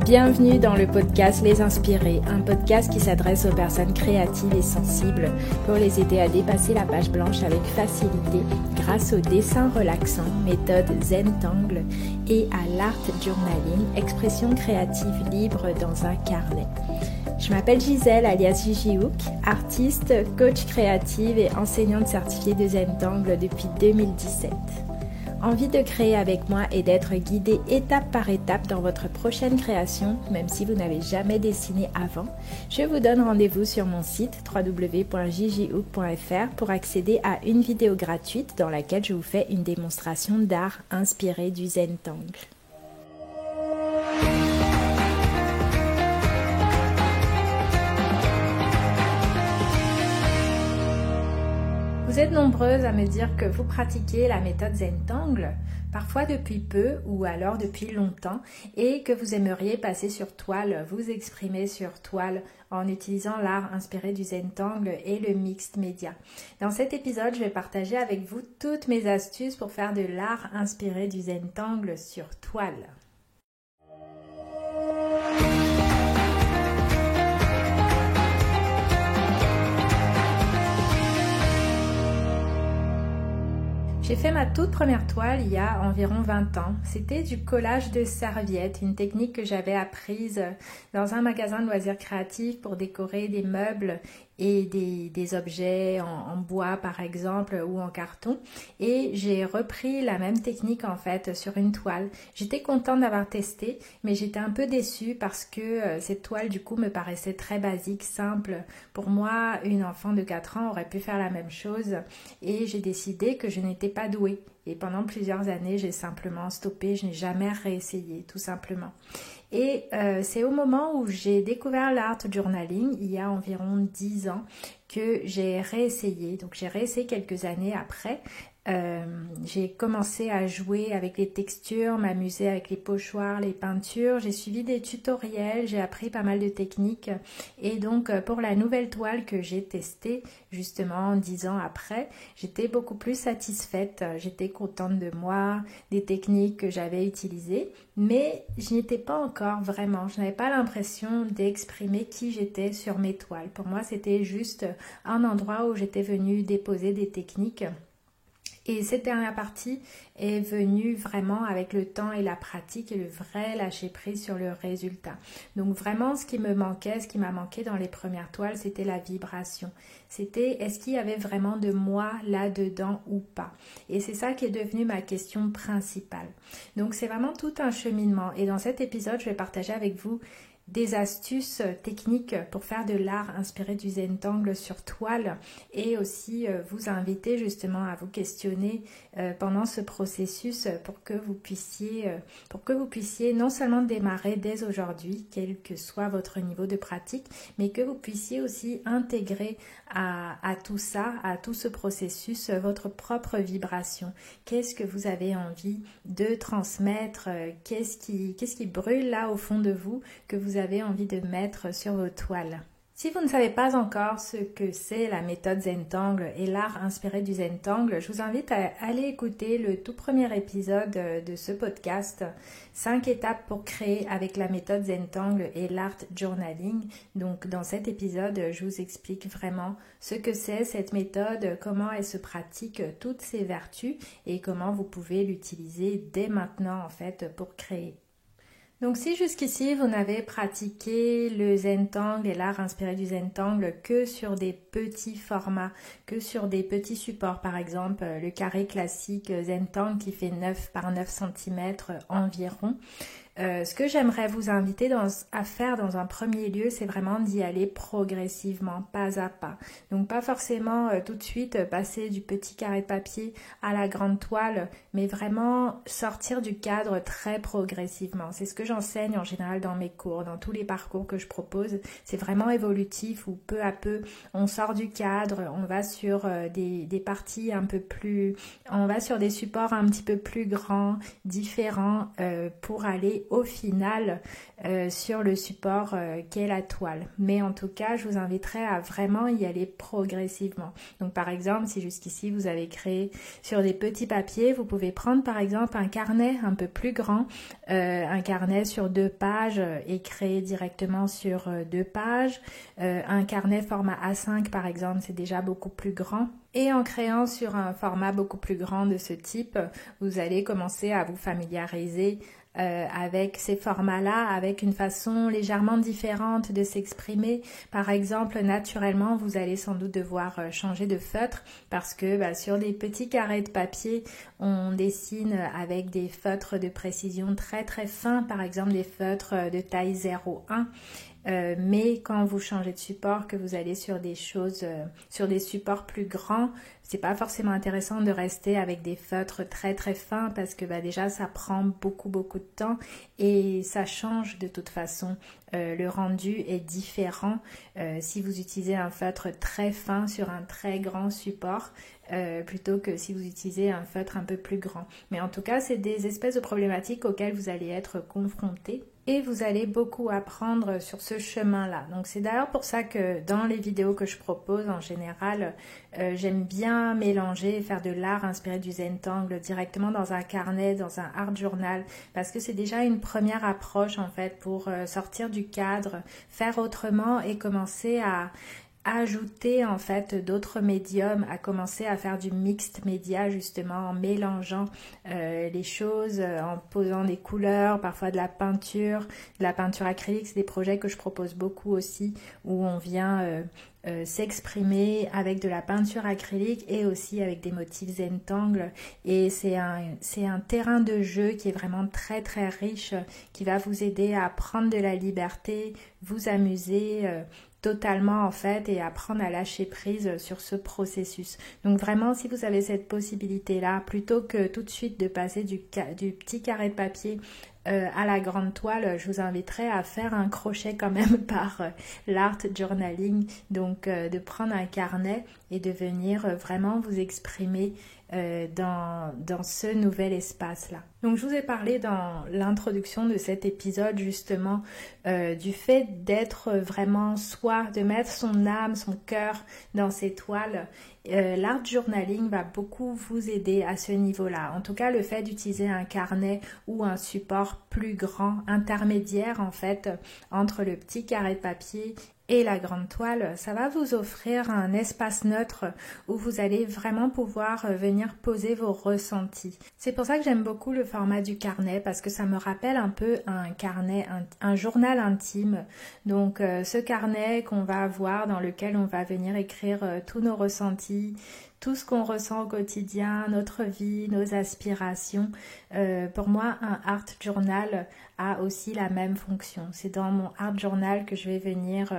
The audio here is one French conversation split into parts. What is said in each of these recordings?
Bienvenue dans le podcast Les Inspirés, un podcast qui s'adresse aux personnes créatives et sensibles pour les aider à dépasser la page blanche avec facilité grâce au dessin relaxant, méthode Zentangle et à l'art journaling, expression créative libre dans un carnet. Je m'appelle Gisèle alias Gigi Hook, artiste, coach créative et enseignante certifiée de Zentangle depuis 2017. Envie de créer avec moi et d'être guidée étape par étape dans votre prochaine création, même si vous n'avez jamais dessiné avant, je vous donne rendez-vous sur mon site www.gigihook.fr pour accéder à une vidéo gratuite dans laquelle je vous fais une démonstration d'art inspirée du Zentangle. Vous êtes nombreuses à me dire que vous pratiquez la méthode Zentangle, parfois depuis peu ou alors depuis longtemps, et que vous aimeriez passer sur toile, vous exprimer sur toile en utilisant l'art inspiré du Zentangle et le mixed media. Dans cet épisode, je vais partager avec vous toutes mes astuces pour faire de l'art inspiré du Zentangle sur toile. J'ai fait ma toute première toile il y a environ 20 ans. C'était du collage de serviettes, une technique que j'avais apprise dans un magasin de loisirs créatifs pour décorer des meubles et des objets en bois par exemple ou en carton. Et j'ai repris la même technique en fait sur une toile. J'étais contente d'avoir testé, mais j'étais un peu déçue parce que cette toile du coup me paraissait très basique, simple. Pour moi, une enfant de 4 ans aurait pu faire la même chose et j'ai décidé que je n'étais pas douée. Et pendant plusieurs années, j'ai simplement stoppé, je n'ai jamais réessayé, tout simplement. Et c'est au moment où j'ai découvert l'art journaling, il y a environ 10 ans, que j'ai réessayé. Donc j'ai réessayé quelques années après. J'ai commencé à jouer avec les textures, m'amuser avec les pochoirs, les peintures. J'ai suivi des tutoriels, j'ai appris pas mal de techniques. Et donc pour la nouvelle toile que j'ai testée, justement 10 ans après, j'étais beaucoup plus satisfaite. J'étais contente de moi, des techniques que j'avais utilisées. Mais je n'y étais pas encore vraiment. Je n'avais pas l'impression d'exprimer qui j'étais sur mes toiles. Pour moi, c'était juste un endroit où j'étais venue déposer des techniques. Et cette dernière partie est venue vraiment avec le temps et la pratique et le vrai lâcher prise sur le résultat. Donc vraiment ce qui me manquait, ce qui m'a manqué dans les premières toiles, c'était la vibration. C'était est-ce qu'il y avait vraiment de moi là-dedans ou pas? Et c'est ça qui est devenu ma question principale. Donc c'est vraiment tout un cheminement. Et dans cet épisode, je vais partager avec vous des astuces techniques pour faire de l'art inspiré du Zentangle sur toile et aussi vous inviter justement à vous questionner pendant ce processus pour que vous puissiez non seulement démarrer dès aujourd'hui, quel que soit votre niveau de pratique, mais que vous puissiez aussi intégrer à tout ça, à tout ce processus, votre propre vibration. Qu'est-ce que vous avez envie de transmettre? Qu'est-ce qui brûle là au fond de vous que vous avez envie de mettre sur vos toiles? Si vous ne savez pas encore ce que c'est la méthode Zentangle et l'art inspiré du Zentangle, je vous invite à aller écouter le tout premier épisode de ce podcast, 5 étapes pour créer avec la méthode Zentangle et l'art journaling. Donc dans cet épisode, je vous explique vraiment ce que c'est cette méthode, comment elle se pratique, toutes ses vertus et comment vous pouvez l'utiliser dès maintenant en fait pour créer. Donc si jusqu'ici vous n'avez pratiqué le Zentangle et l'art inspiré du Zentangle que sur des petits formats, que sur des petits supports, par exemple le carré classique Zentangle qui fait 9 par 9 cm environ, ce que j'aimerais vous inviter à faire dans un premier lieu, c'est vraiment d'y aller progressivement, pas à pas. Donc pas forcément tout de suite passer du petit carré de papier à la grande toile, mais vraiment sortir du cadre très progressivement. C'est ce que j'enseigne en général dans mes cours, dans tous les parcours que je propose. C'est vraiment évolutif où peu à peu on sort du cadre, on va sur des parties un peu plus, on va sur des supports un petit peu plus grands, différents pour aller au final sur le support qu'est la toile. Mais en tout cas, je vous inviterai à vraiment y aller progressivement. Donc par exemple, si jusqu'ici vous avez créé sur des petits papiers, vous pouvez prendre par exemple un carnet un peu plus grand, un carnet sur 2 pages et créer directement sur 2 pages. Un carnet format A5 par exemple, c'est déjà beaucoup plus grand. Et en créant sur un format beaucoup plus grand de ce type, vous allez commencer à vous familiariser avec ces formats-là, avec une façon légèrement différente de s'exprimer. Par exemple, naturellement, vous allez sans doute devoir changer de feutre parce que sur des petits carrés de papier, on dessine avec des feutres de précision très très fins, par exemple des feutres de taille 0,1. Mais quand vous changez de support, que vous allez sur des choses, sur des supports plus grands, c'est pas forcément intéressant de rester avec des feutres très très fins parce que déjà ça prend beaucoup de temps et ça change de toute façon. Le rendu est différent si vous utilisez un feutre très fin sur un très grand support plutôt que si vous utilisez un feutre un peu plus grand. Mais en tout cas, c'est des espèces de problématiques auxquelles vous allez être confrontés. Et vous allez beaucoup apprendre sur ce chemin-là. Donc c'est d'ailleurs pour ça que dans les vidéos que je propose en général, j'aime bien mélanger et faire de l'art inspiré du Zentangle directement dans un carnet, dans un art journal, parce que c'est déjà une première approche en fait pour sortir du cadre, faire autrement et commencer à ajouter en fait d'autres médiums, à commencer à faire du mixed média justement en mélangeant les choses, en posant des couleurs, parfois de la peinture acrylique. C'est des projets que je propose beaucoup aussi où on vient s'exprimer avec de la peinture acrylique et aussi avec des motifs Zentangle, et c'est un terrain de jeu qui est vraiment très très riche, qui va vous aider à prendre de la liberté, vous amuser totalement en fait et apprendre à lâcher prise sur ce processus. Donc vraiment, si vous avez cette possibilité là, plutôt que tout de suite de passer du petit carré de papier à la grande toile, je vous inviterai à faire un crochet quand même par l'art journaling, donc de prendre un carnet et de venir vraiment vous exprimer dans ce nouvel espace-là. Donc je vous ai parlé dans l'introduction de cet épisode justement du fait d'être vraiment soi, de mettre son âme, son cœur dans ses toiles. L'art journaling va beaucoup vous aider à ce niveau-là. En tout cas, le fait d'utiliser un carnet ou un support plus grand, intermédiaire en fait, entre le petit carré de papier et la grande toile, ça va vous offrir un espace neutre où vous allez vraiment pouvoir venir poser vos ressentis. C'est pour ça que j'aime beaucoup le format du carnet, parce que ça me rappelle un peu un carnet, un journal intime. Donc ce carnet qu'on va avoir, dans lequel on va venir écrire tous nos ressentis, tout ce qu'on ressent au quotidien, notre vie, nos aspirations. Pour moi, un art journal a aussi la même fonction. C'est dans mon art journal que je vais venir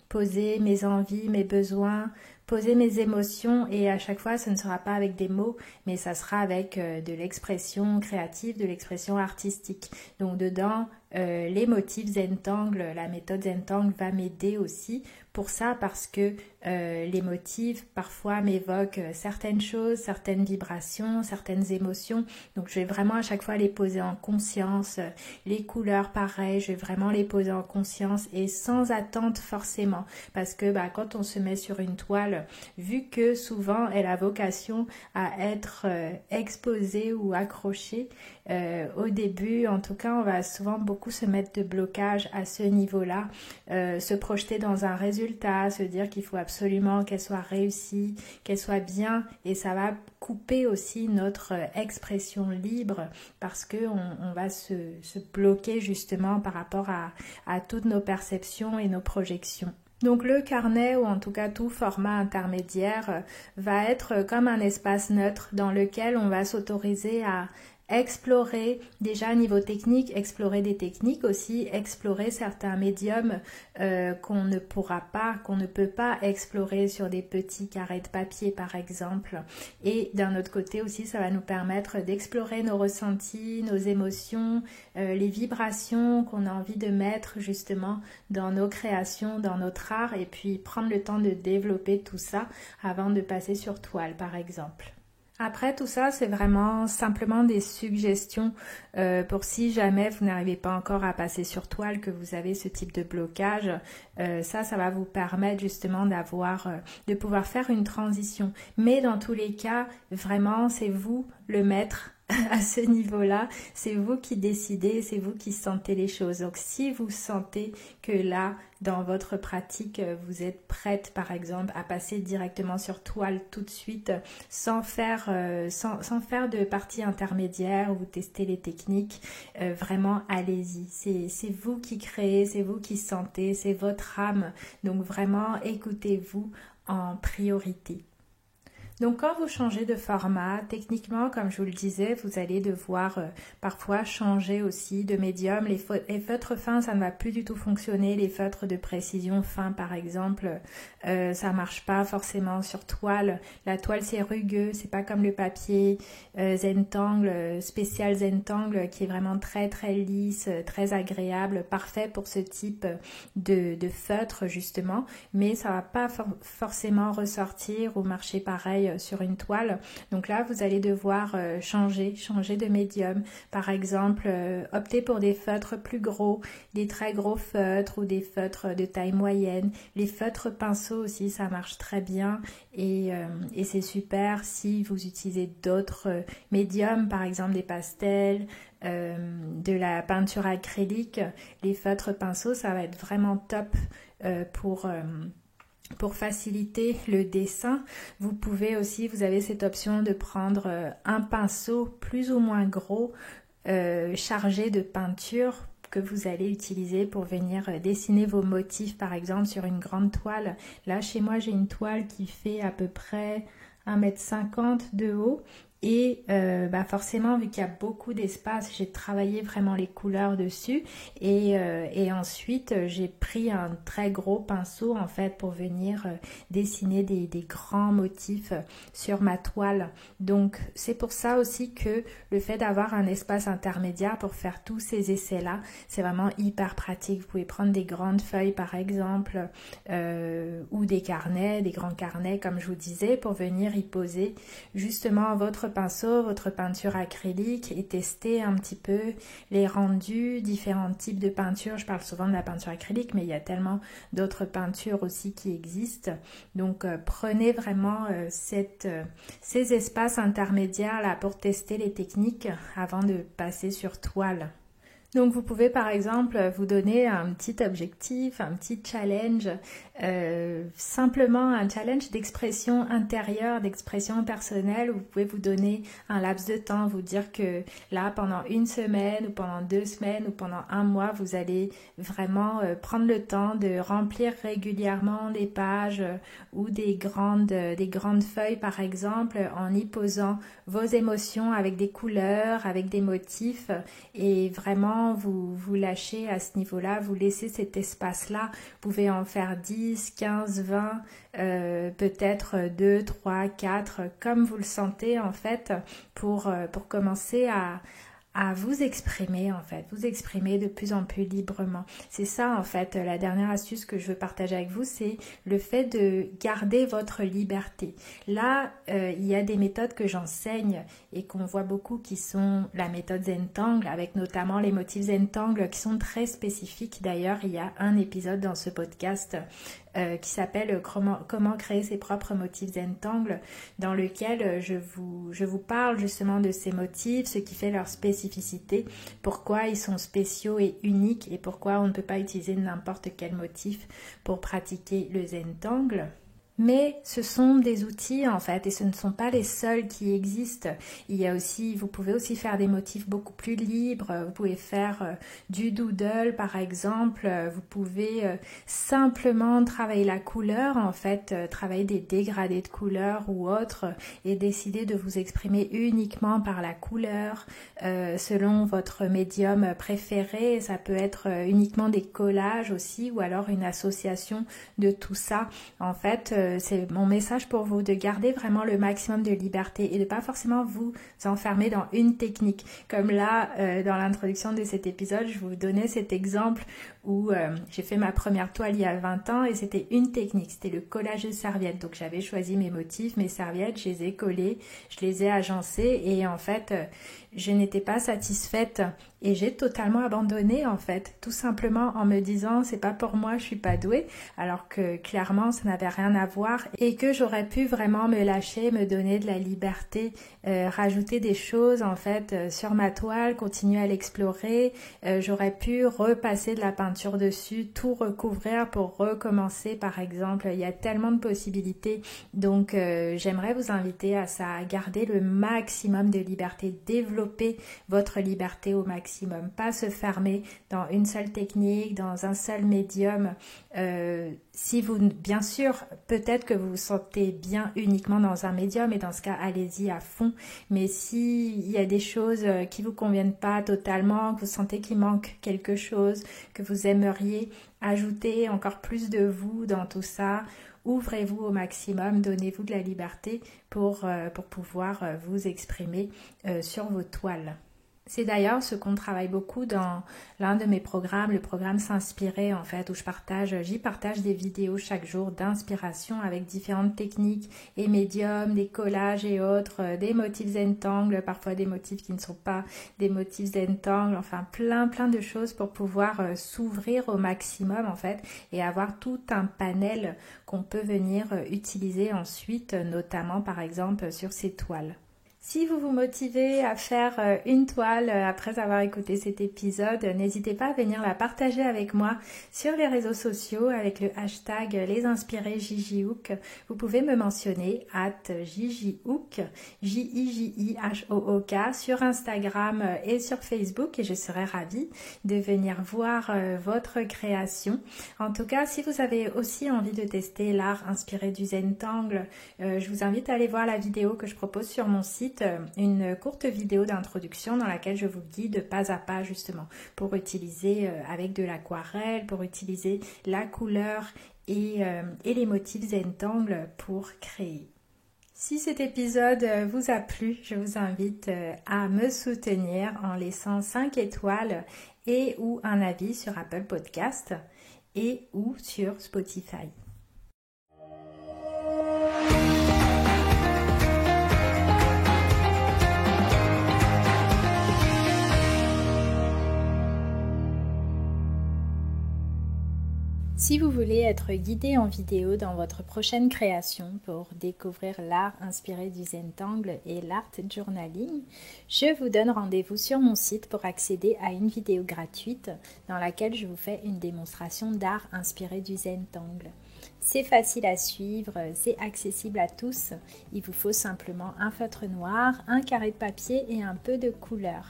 poser mes envies, mes besoins, poser mes émotions, et à chaque fois ce ne sera pas avec des mots, mais ça sera avec de l'expression créative, de l'expression artistique. Donc dedans, les motifs Zentangle, la méthode Zentangle va m'aider aussi pour ça, parce que les motifs parfois m'évoquent certaines choses, certaines vibrations, certaines émotions. Donc je vais vraiment à chaque fois les poser en conscience. Les couleurs pareil, je vais vraiment les poser en conscience et sans attente forcément, parce que quand on se met sur une toile, vu que souvent elle a vocation à être exposée ou accrochée, au début en tout cas on va souvent beaucoup se mettre de blocage à ce niveau-là, se projeter dans un résultat, se dire qu'il faut absolument qu'elle soit réussie, qu'elle soit bien, et ça va couper aussi notre expression libre, parce que on va se bloquer justement par rapport à toutes nos perceptions et nos projections. Donc le carnet, ou en tout cas tout format intermédiaire, va être comme un espace neutre dans lequel on va s'autoriser à explorer déjà niveau technique, explorer des techniques aussi, explorer certains médiums qu'on ne peut pas explorer sur des petits carrés de papier par exemple. Et d'un autre côté aussi, ça va nous permettre d'explorer nos ressentis, nos émotions, les vibrations qu'on a envie de mettre justement dans nos créations, dans notre art, et puis prendre le temps de développer tout ça avant de passer sur toile par exemple. Après, tout ça, c'est vraiment simplement des suggestions pour si jamais vous n'arrivez pas encore à passer sur toile, que vous avez ce type de blocage. Ça va vous permettre justement de pouvoir faire une transition. Mais dans tous les cas, vraiment, c'est vous le maître à ce niveau-là. C'est vous qui décidez, c'est vous qui sentez les choses. Donc, si vous sentez que là, dans votre pratique, vous êtes prête, par exemple, à passer directement sur toile tout de suite, sans faire de partie intermédiaire, où vous testez les techniques, vraiment, allez-y. C'est vous qui créez, c'est vous qui sentez, c'est votre âme. Donc, vraiment, écoutez-vous en priorité. Donc quand vous changez de format, techniquement, comme je vous le disais, vous allez devoir parfois changer aussi de médium. Les feutres fins, ça ne va plus du tout fonctionner. Les feutres de précision fins, par exemple, ça marche pas forcément sur toile. La toile, c'est rugueux, c'est pas comme le papier Zentangle, spécial Zentangle, qui est vraiment très très lisse, très agréable, parfait pour ce type de feutre justement. Mais ça va pas forcément ressortir ou marcher pareil sur une toile. Donc là, vous allez devoir changer de médium. Par exemple, opter pour des feutres plus gros, des très gros feutres ou des feutres de taille moyenne. Les feutres pinceaux aussi, ça marche très bien et c'est super si vous utilisez d'autres médiums, par exemple des pastels, de la peinture acrylique. Les feutres pinceaux, ça va être vraiment top pour faciliter le dessin. Vous pouvez aussi, vous avez cette option de prendre un pinceau plus ou moins gros chargé de peinture que vous allez utiliser pour venir dessiner vos motifs, par exemple sur une grande toile. Là, chez moi, j'ai une toile qui fait à peu près 1,50 m de haut. Et forcément, vu qu'il y a beaucoup d'espace, j'ai travaillé vraiment les couleurs dessus et ensuite j'ai pris un très gros pinceau en fait pour venir dessiner des grands motifs sur ma toile. Donc c'est pour ça aussi que le fait d'avoir un espace intermédiaire pour faire tous ces essais-là, c'est vraiment hyper pratique. Vous pouvez prendre des grandes feuilles par exemple ou des carnets, des grands carnets comme je vous disais, pour venir y poser justement votre pinceau, votre peinture acrylique et tester un petit peu les rendus, différents types de peintures. Je parle souvent de la peinture acrylique, mais il y a tellement d'autres peintures aussi qui existent. Donc prenez vraiment ces espaces intermédiaires là pour tester les techniques avant de passer sur toile. Donc vous pouvez par exemple vous donner un petit objectif, un petit challenge, simplement un challenge d'expression intérieure, d'expression personnelle, où vous pouvez vous donner un laps de temps, vous dire que là pendant une semaine ou pendant 2 semaines ou pendant 1 mois, vous allez vraiment prendre le temps de remplir régulièrement des pages ou des grandes feuilles par exemple, en y posant vos émotions avec des couleurs, avec des motifs et vraiment vous lâchez à ce niveau-là, vous laissez cet espace-là. Vous pouvez en faire 10, 15, 20, peut-être 2, 3, 4, comme vous le sentez en fait, pour commencer à vous exprimer en fait, vous exprimer de plus en plus librement. C'est ça en fait, la dernière astuce que je veux partager avec vous, c'est le fait de garder votre liberté. Là, il y a des méthodes que j'enseigne et qu'on voit beaucoup qui sont la méthode Zentangle, avec notamment les motifs Zentangle qui sont très spécifiques. D'ailleurs, il y a un épisode dans ce podcast qui s'appelle comment créer ses propres motifs Zentangle, dans lequel je vous parle justement de ces motifs, ce qui fait leur spécificité, pourquoi ils sont spéciaux et uniques et pourquoi on ne peut pas utiliser n'importe quel motif pour pratiquer le Zentangle. Mais ce sont des outils en fait et ce ne sont pas les seuls qui existent. Vous pouvez aussi faire des motifs beaucoup plus libres. Vous pouvez faire du doodle par exemple. Vous pouvez simplement travailler la couleur en fait, travailler des dégradés de couleurs ou autres et décider de vous exprimer uniquement par la couleur selon votre médium préféré. Ça peut être uniquement des collages aussi ou alors une association de tout ça. En fait, c'est mon message pour vous, de garder vraiment le maximum de liberté et de pas forcément vous enfermer dans une technique. Comme là, dans l'introduction de cet épisode, je vous donnais cet exemple où j'ai fait ma première toile il y a 20 ans et c'était une technique, c'était le collage de serviettes. Donc j'avais choisi mes motifs, mes serviettes, je les ai collées, je les ai agencées et en fait je n'étais pas satisfaite et j'ai totalement abandonné en fait, tout simplement en me disant c'est pas pour moi, je suis pas douée, alors que clairement ça n'avait rien à voir et que j'aurais pu vraiment me lâcher, me donner de la liberté, rajouter des choses en fait sur ma toile, continuer à l'explorer, j'aurais pu repasser de la peinture dessus, tout recouvrir pour recommencer par exemple, il y a tellement de possibilités, donc j'aimerais vous inviter à ça, à garder le maximum de liberté, développer votre liberté au maximum, pas se fermer dans une seule technique, dans un seul médium. Si vous, bien sûr, peut-être que vous vous sentez bien uniquement dans un médium et dans ce cas, allez-y à fond. Mais s'il y a des choses qui vous conviennent pas totalement, que vous sentez qu'il manque quelque chose, que vous aimeriez ajouter encore plus de vous dans tout ça, ouvrez-vous au maximum, donnez-vous de la liberté pour pouvoir vous exprimer sur vos toiles. C'est d'ailleurs ce qu'on travaille beaucoup dans l'un de mes programmes, le programme S'inspirer en fait, où j'y partage des vidéos chaque jour d'inspiration avec différentes techniques et médiums, des collages et autres, des motifs Zentangle, parfois des motifs qui ne sont pas des motifs Zentangle, enfin plein de choses pour pouvoir s'ouvrir au maximum en fait et avoir tout un panel qu'on peut venir utiliser ensuite, notamment par exemple sur ces toiles. Si vous vous motivez à faire une toile après avoir écouté cet épisode, n'hésitez pas à venir la partager avec moi sur les réseaux sociaux avec le hashtag lesinspirésjijihook. Vous pouvez me mentionner @jijihook, JIJIHOOK sur Instagram et sur Facebook et je serai ravie de venir voir votre création. En tout cas, si vous avez aussi envie de tester l'art inspiré du Zentangle, je vous invite à aller voir la vidéo que je propose sur mon site, une courte vidéo d'introduction dans laquelle je vous guide pas à pas justement pour utiliser avec de l'aquarelle, pour utiliser la couleur et les motifs Zentangle pour créer. Si cet épisode vous a plu, je vous invite à me soutenir en laissant 5 étoiles et ou un avis sur Apple Podcast et ou sur Spotify. Si vous voulez être guidé en vidéo dans votre prochaine création pour découvrir l'art inspiré du Zentangle et l'art journaling, je vous donne rendez-vous sur mon site pour accéder à une vidéo gratuite dans laquelle je vous fais une démonstration d'art inspiré du Zentangle. C'est facile à suivre, c'est accessible à tous. Il vous faut simplement un feutre noir, un carré de papier et un peu de couleur.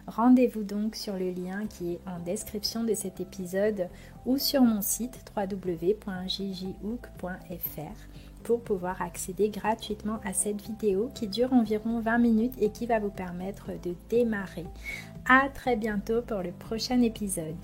Rendez-vous donc sur le lien qui est en description de cet épisode ou sur mon site www.jijihook.fr pour pouvoir accéder gratuitement à cette vidéo qui dure environ 20 minutes et qui va vous permettre de démarrer. À très bientôt pour le prochain épisode.